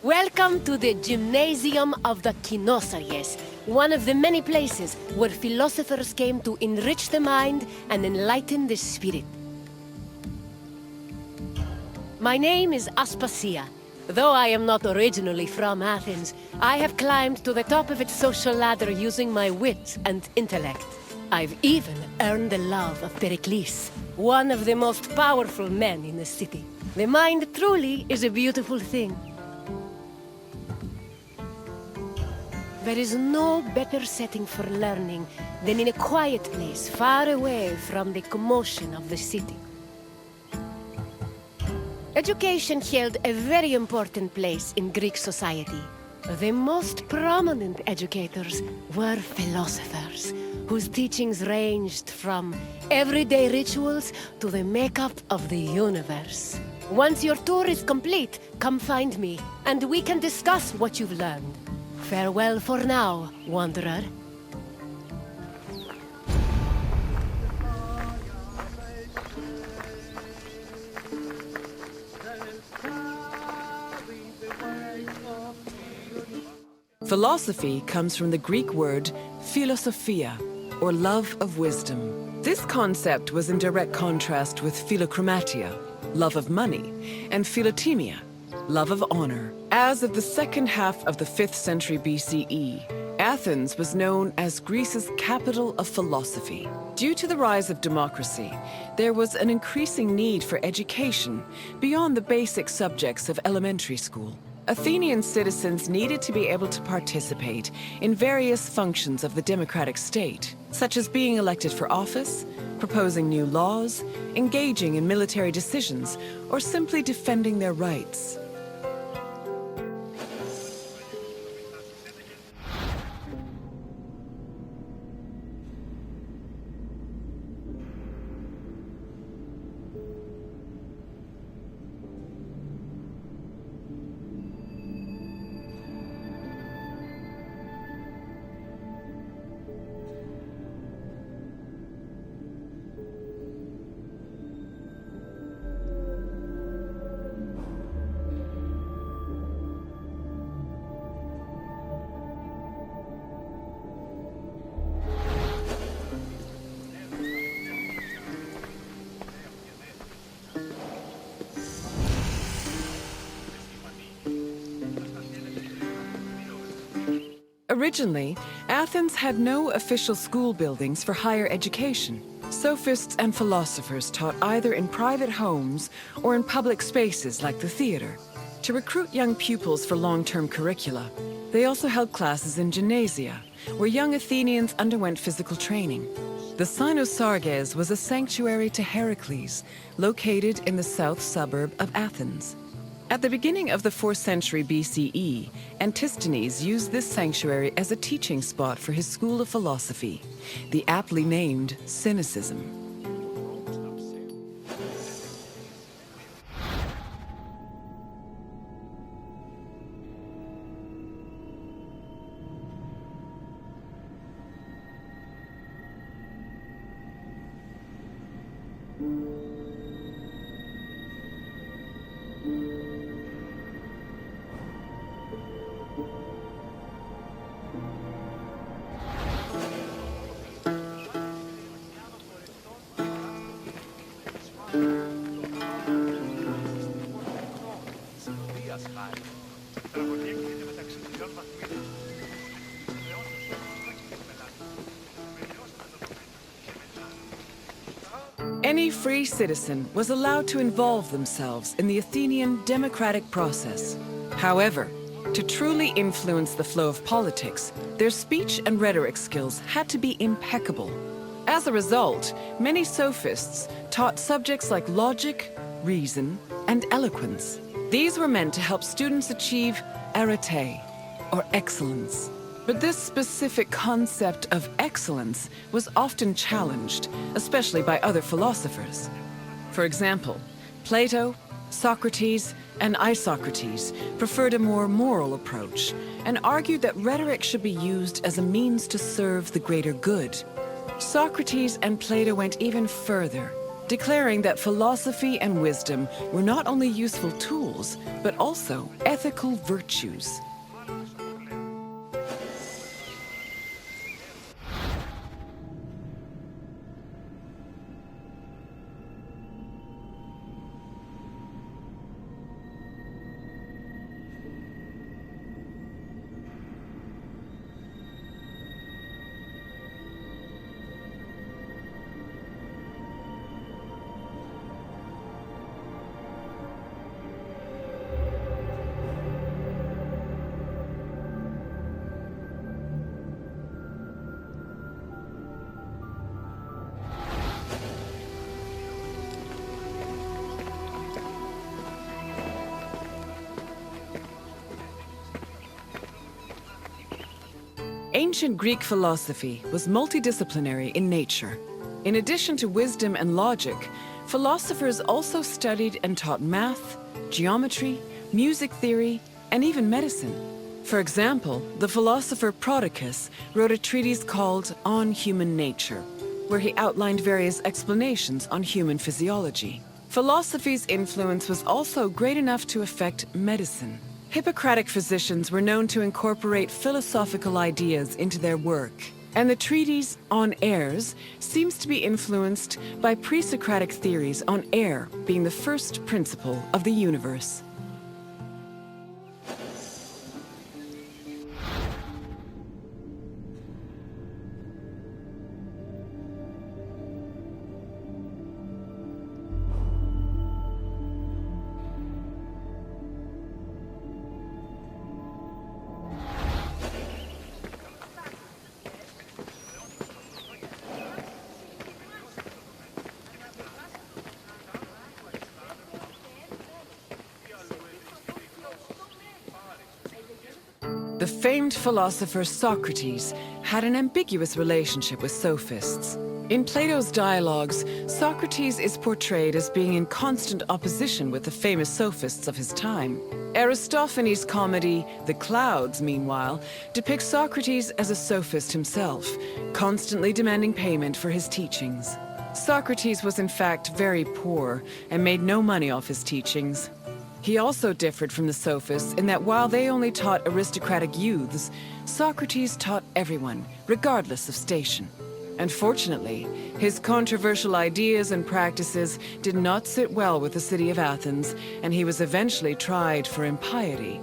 Welcome to the Gymnasium of the Kinosaries, one of the many places where philosophers came to enrich the mind and enlighten the spirit. My name is Aspasia. Though I am not originally from Athens, I have climbed to the top of its social ladder using my wit and intellect. I've even earned the love of Pericles, one of the most powerful men in the city. The mind truly is a beautiful thing. There is no better setting for learning than in a quiet place far away from the commotion of the city. Education held a very important place in Greek society. The most prominent educators were philosophers, whose teachings ranged from everyday rituals to the makeup of the universe. Once your tour is complete, come find me, and we can discuss what you've learned. Farewell for now, wanderer. Philosophy comes from the Greek word philosophia, or love of wisdom. This concept was in direct contrast with philochromatia, love of money, and philotimia, love of honor. As of the second half of the 5th century BCE, Athens was known as Greece's capital of philosophy. Due to the rise of democracy, there was an increasing need for education beyond the basic subjects of elementary school. Athenian citizens needed to be able to participate in various functions of the democratic state, such as being elected for office, proposing new laws, engaging in military decisions, or simply defending their rights. Originally, Athens had no official school buildings for higher education. Sophists and philosophers taught either in private homes or in public spaces like the theater. To recruit young pupils for long-term curricula, they also held classes in gymnasia, where young Athenians underwent physical training. The Cynosarges was a sanctuary to Heracles, located in the south suburb of Athens. At the beginning of the 4th century BCE, Antisthenes used this sanctuary as a teaching spot for his school of philosophy, the aptly named Cynicism. Any free citizen was allowed to involve themselves in the Athenian democratic process. However, to truly influence the flow of politics, their speech and rhetoric skills had to be impeccable. As a result, many sophists taught subjects like logic, reason, and eloquence. These were meant to help students achieve arete, or excellence. But this specific concept of excellence was often challenged, especially by other philosophers. For example, Plato, Socrates, and Isocrates preferred a more moral approach and argued that rhetoric should be used as a means to serve the greater good. Socrates and Plato went even further, declaring that philosophy and wisdom were not only useful tools, but also ethical virtues. Ancient Greek philosophy was multidisciplinary in nature. In addition to wisdom and logic, philosophers also studied and taught math, geometry, music theory, and even medicine. For example, the philosopher Prodicus wrote a treatise called On Human Nature, where he outlined various explanations on human physiology. Philosophy's influence was also great enough to affect medicine. Hippocratic physicians were known to incorporate philosophical ideas into their work, and the treatise On Airs seems to be influenced by pre-Socratic theories on air being the first principle of the universe. The famed philosopher Socrates had an ambiguous relationship with sophists. In Plato's dialogues, Socrates is portrayed as being in constant opposition with the famous sophists of his time. Aristophanes' comedy, The Clouds, meanwhile, depicts Socrates as a sophist himself, constantly demanding payment for his teachings. Socrates was in fact very poor and made no money off his teachings. He also differed from the sophists in that while they only taught aristocratic youths, Socrates taught everyone, regardless of station. Unfortunately, his controversial ideas and practices did not sit well with the city of Athens, and he was eventually tried for impiety.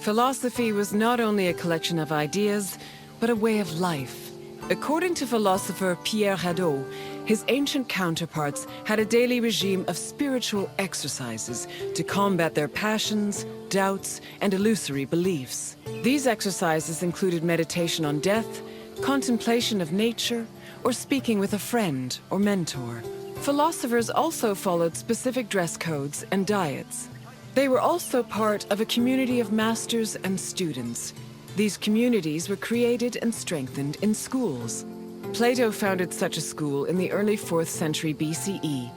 Philosophy was not only a collection of ideas, but a way of life. According to philosopher Pierre Hadot, his ancient counterparts had a daily regime of spiritual exercises to combat their passions, doubts, and illusory beliefs. These exercises included meditation on death, contemplation of nature, or speaking with a friend or mentor. Philosophers also followed specific dress codes and diets. They were also part of a community of masters and students. These communities were created and strengthened in schools. Plato founded such a school in the early 4th century BCE,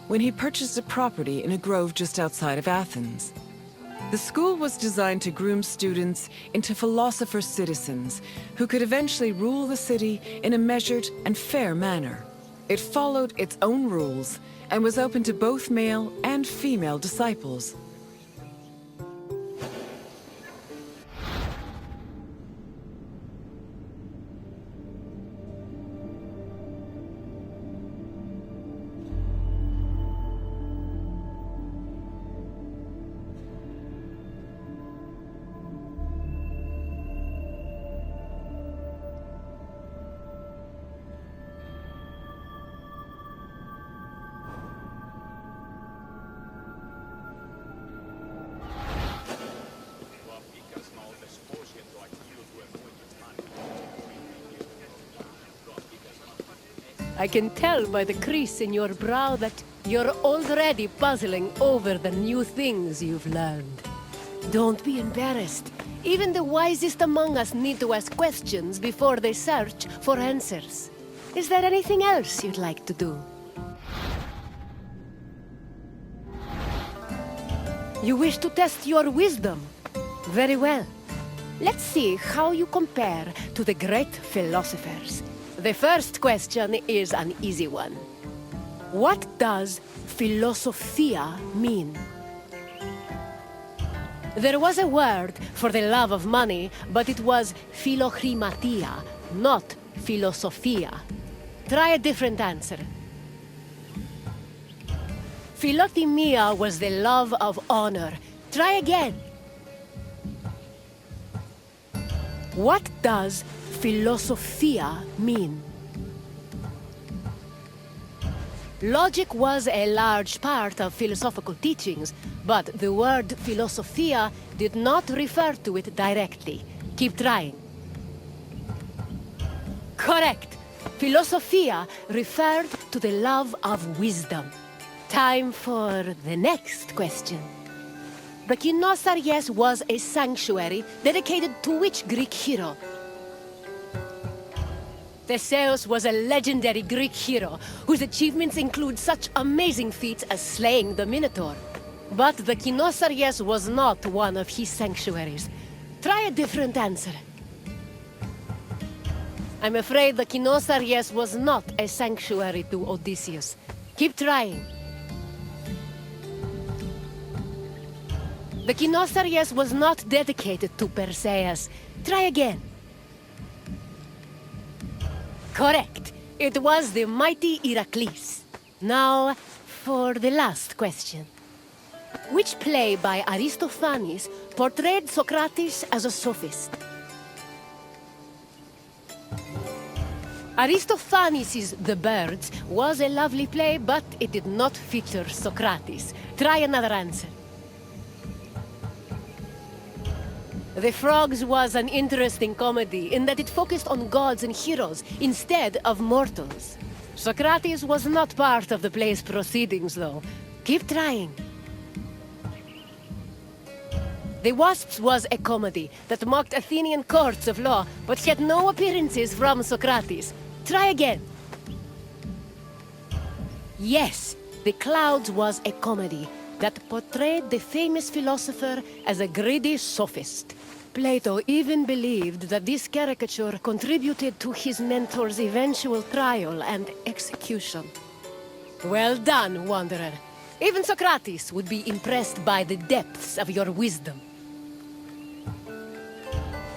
when he purchased a property in a grove just outside of Athens. The school was designed to groom students into philosopher citizens who could eventually rule the city in a measured and fair manner. It followed its own rules and was open to both male and female disciples. I can tell by the crease in your brow that you're already puzzling over the new things you've learned. Don't be embarrassed. Even the wisest among us need to ask questions before they search for answers. Is there anything else you'd like to do? You wish to test your wisdom? Very well. Let's see how you compare to the great philosophers. The first question is an easy one. What does philosophia mean? There was a word for the love of money, but it was philochrimatia, not philosophia. Try a different answer. Philothymia was the love of honor. Try again. What does philosophia mean? Logic was a large part of philosophical teachings, but the word philosophia did not refer to it directly. Keep trying. Correct. Philosophia referred to the love of wisdom. Time for the next question. The Kynosarges was a sanctuary dedicated to which Greek hero? Theseus was a legendary Greek hero whose achievements include such amazing feats as slaying the Minotaur. But the Kynosarges was not one of his sanctuaries. Try a different answer. I'm afraid the Kynosarges was not a sanctuary to Odysseus. Keep trying. The Kynosarges was not dedicated to Perseus. Try again. Correct. It was the mighty Heracles. Now, for the last question. Which play by Aristophanes portrayed Socrates as a sophist? Aristophanes' The Birds was a lovely play, but it did not feature Socrates. Try another answer. The Frogs was an interesting comedy in that it focused on gods and heroes instead of mortals. Socrates was not part of the play's proceedings, though. Keep trying. The Wasps was a comedy that mocked Athenian courts of law, but had no appearances from Socrates. Try again. Yes, The Clouds was a comedy that portrayed the famous philosopher as a greedy sophist. Plato even believed that this caricature contributed to his mentor's eventual trial and execution. Well done, Wanderer. Even Socrates would be impressed by the depths of your wisdom.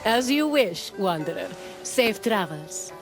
As you wish, Wanderer. Safe travels.